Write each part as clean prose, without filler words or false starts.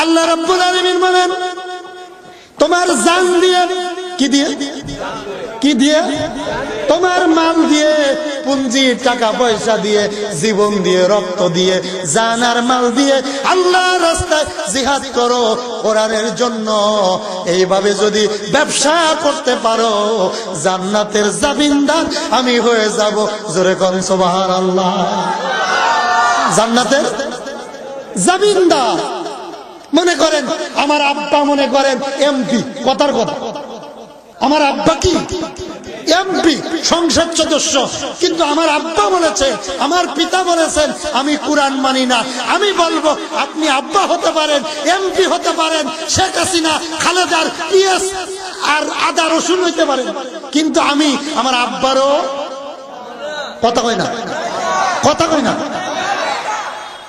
আল্লাহ রাব্বুল আলামিন বলেন তোমার জান দিয়ে কি দিয়ে তোমার মাল দিয়ে, পুঁজি টাকা পয়সা দিয়ে, জীবন দিয়ে, রক্ত দিয়ে, জান আর মাল দিয়ে আল্লাহর রাস্তায় জিহাদ করো কোরআনের জন্য। এইভাবে যদি ব্যবসা করতে পারো জান্নাতের জামিনদার আমি হয়ে যাব। জোরে করেন সুবহানাল্লাহ। জান্নাতের জামিনদার। মনে করেন আমার আব্বা, মনে করেন এমপি, কথার কথা, আমার আব্বা কি এমপি, সংসদ সদস্য, কিন্তু আমার আব্বা বলেছে, আমার পিতা বলেছেন আমি কোরআন মানি না। আমি বলবো আপনি আব্বা হতে পারেন, এমপি হতে পারেন, শেখ হাসিনা, খালেদার পিএস আর আদা রসুন হইতে পারেন, কিন্তু আমি আমার আব্বারও কথা কই না, কথা কই না।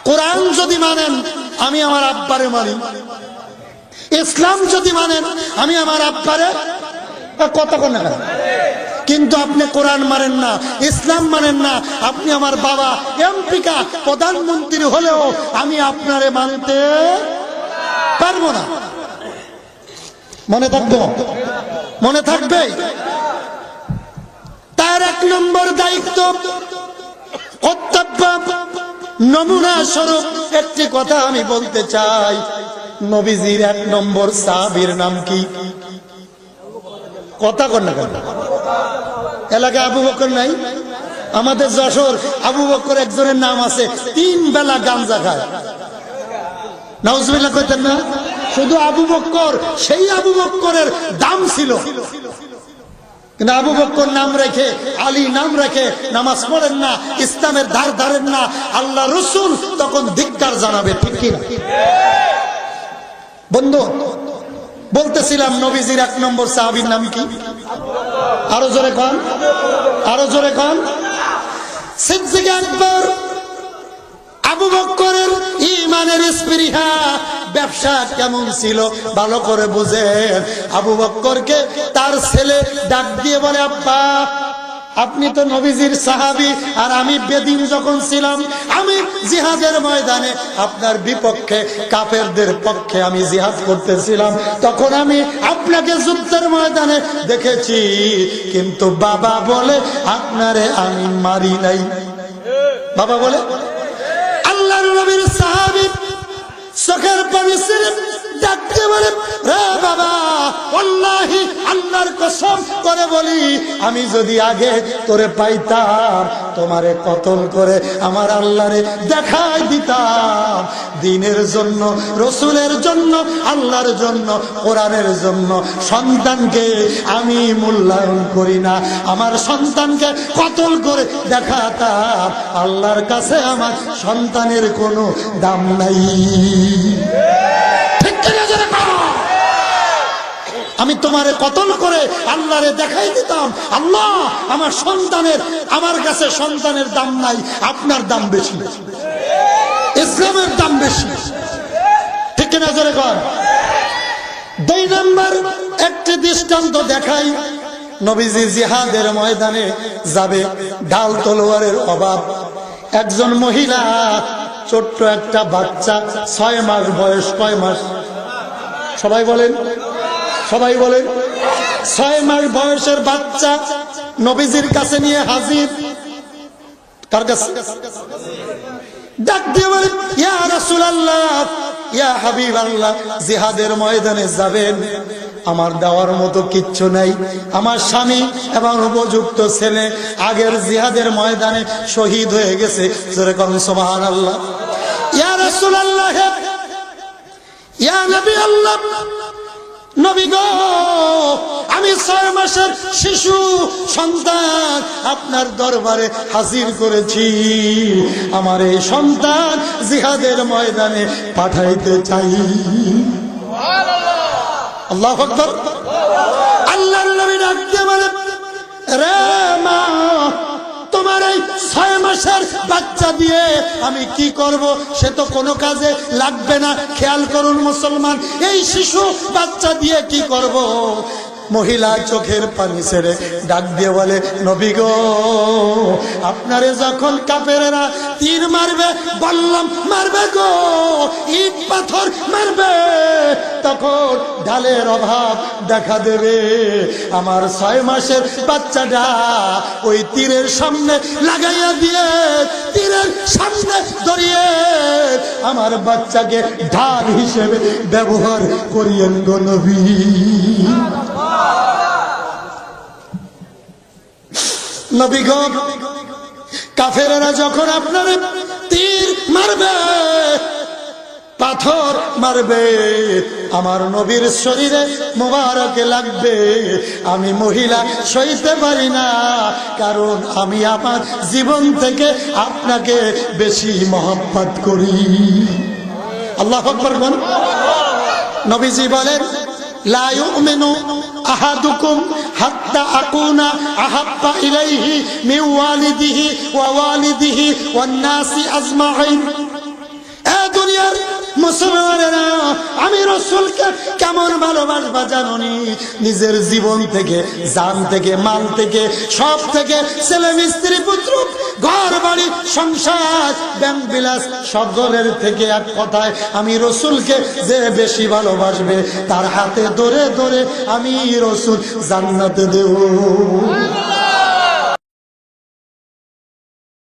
কোরআন যদি মানেন আমি আমার আব্বারে মানি, ইসলাম যদি মানেন আমি আমার আব্বারে কথা কই না। কিন্তু আপনি কোরআন মানেন না, ইসলাম মানেন না, আপনি আমার বাবা এমপিকা প্রধানমন্ত্রী হলেও আমি আপনারে মানতে পারবো না। মনে থাকবো, মনে থাকবে। তার এক নম্বর দায়িত্ব, কর্তব্য, নমুনা স্বরূপ একটি কথা আমি বলতে চাই। নবীজির এক নম্বর সাহাবীর নাম কি? কথা কন না কেন? এলাকায় আবু বকর নাই? আমাদের যশোর আবু বকর একজনের নাম আছে, 3 বেলা গাঞ্জা খায়। নাউজুবিল্লাহ কইতেন না? শুধু আবু বকর, সেই আবু বকরের দাম ছিল, কিন্তু আবু বকর নাম রেখে, আলী নাম রেখে নামাজ পড়েন না, ইসলামের ধার ধারেন না, আল্লাহ রসুল তখন ধিক্কার জানাবে। ঠিক কি না বন্ধু? বলতেছিলাম নবীজির এক নম্বর সাহাবীর নাম কি? আরো জোরে কন, আরো জোরে কন। সিদ্দিক আকবর। আবু বকরের ঈমানের স্পৃহা, ব্যবসা কেমন ছিল ভালো করে বুঝেন। আবু বকরকে তার ছেলে ডাক দিয়ে বলে, আব্বা আপনি তো নবীজির সাহাবী, আর আমি বেদিন যখন ছিলাম, আমি জিহাদের ময়দানে আপনার বিপক্ষে, কাফেরদের পক্ষে আমি জিহাদ করতেছিলাম, তখন আমি আপনাকে যুদ্ধের ময়দানে দেখেছি, কিন্তু বাবা বলে আপনারে আমি মারি নাই। বাবা বলে, আল্লাহর নবীর সাহাবী চোখের পানি ছেড়ে ডাকতে বলে, রে বাবা, ওয়াল্লাহি আল্লাহর কসম করে বলি, আমি যদি আগে তোরে পাইতাম, তোমারে কতল করে আমার আল্লাহরে দেখাই দিতাম। দ্বীনের জন্য, রসুলের জন্য, আল্লাহর জন্য, কোরআনের জন্য সন্তানকে আমি মূল্যায়ন করি না, আমার সন্তানকে কতল করে দেখাতাম। আল্লাহর কাছে আমার সন্তানের কোনো দাম নাই। আমি তোমারে কতল করে আল্লাহরে দেখাই দিতাম, আল্লাহ আমার সন্তানের, আমার কাছে সন্তানের দাম নাই, আপনার দাম বেশি, ইসলামের দাম বেশি। ঠিক না জোরে কর। 2 নম্বর একটি দৃষ্টান্ত দেখাই। নবীজি জিহাদের ময়দানে যাবে, ঢাল তলোয়ারের অভাব। একজন মহিলা, ছোট্ট একটা বাচ্চা, 6 মাস বয়স। কয় মাস? সবাই বলেন, সবাই বলেন। 6 মাস বয়সের বাচ্চা নবীজির কাছে নিয়ে হাজির। কার কাছে? ডাক দিয়ে বলে, ইয়া রাসূলুল্লাহ, ইয়া হাবিবাল্লাহ, জিহাদের ময়দানে যাবেন, আমার দেওয়ার মতো কিচ্ছু নাই, আমার স্বামী এবং উপযুক্ত ছেলে আগের জিহাদের ময়দানে শহীদ হয়ে গেছে। জোরে করুন সুবহানাল্লাহ। ইয়া রাসূলুল্লাহ, ইয়া নবী আল্লাহ, নবী গো, আমি 6 মাসের শিশু সন্তান আপনার দরবারে হাজির করেছি, আমার এই সন্তান জিহাদের ময়দানে পাঠাইতে চাই। আল্লাহু আকবার। আল্লাহর নবী ডাক দিয়ে বলে, রে মা, তোমার এই 6 মাসের বাচ্চা দিয়ে আমি কি করব? সে তো কোনো কাজে লাগবে না। খেয়াল করুন মুসলমান, এই শিশু বাচ্চা দিয়ে কি করব? মহিলা চোখের পানি ছেড়ে ডাক দিয়ে বলে, নবী গো, আপনারে যখন কাফেররা তীর মারবে, বললাম মারবে গো, ইট পাথর মারবে, তখন ঢালের অভাব দেখা দেবে। আমার 6 মাসের বাচ্চাটা ওই তীরের সামনে লাগাইয়া দিয়ে তীরের সামনে ধরিয়ে আমার বাচ্চাকে ঢাল হিসেবে ব্যবহার করিয়েন গো নবী। নবী গো, কাফেরেরা যখন আপনার তীর মারবে, পাথর মারবে, আমার নবীর শরীরে মোবারকে লাগবে, আমি মহিলা সইতে পারি না, কারণ আমি আমার জীবন থেকে আপনাকে বেশি মহব্বত করি। আল্লাহু আকবার বল। নবীজি বলেন, লা ইউমিনু আহাদুকুম হাত্তা আকুনা আহাব্বা ইলাইহি মিন ওয়ালিদিহি ওয়া ওয়ালিদিহি ওয়ান নাসি আজমাইন। এ দুনিয়ার মুসলমানেরা, আমি রাসূলকে কেমন ভালোবাসবা জানোনি? নিজের জীবন থেকে, জান থেকে, মাল থেকে, সব থেকে, ছেলে স্ত্রী পুত্র ঘর বাড়ি সংসার ব্যাংক বিলাস সকলের থেকে, এক কথায় আমি রাসূলকে যে বেশি ভালোবাসবে তার হাতে ধরে ধরে আমি রাসূল জান্নাতে দেব।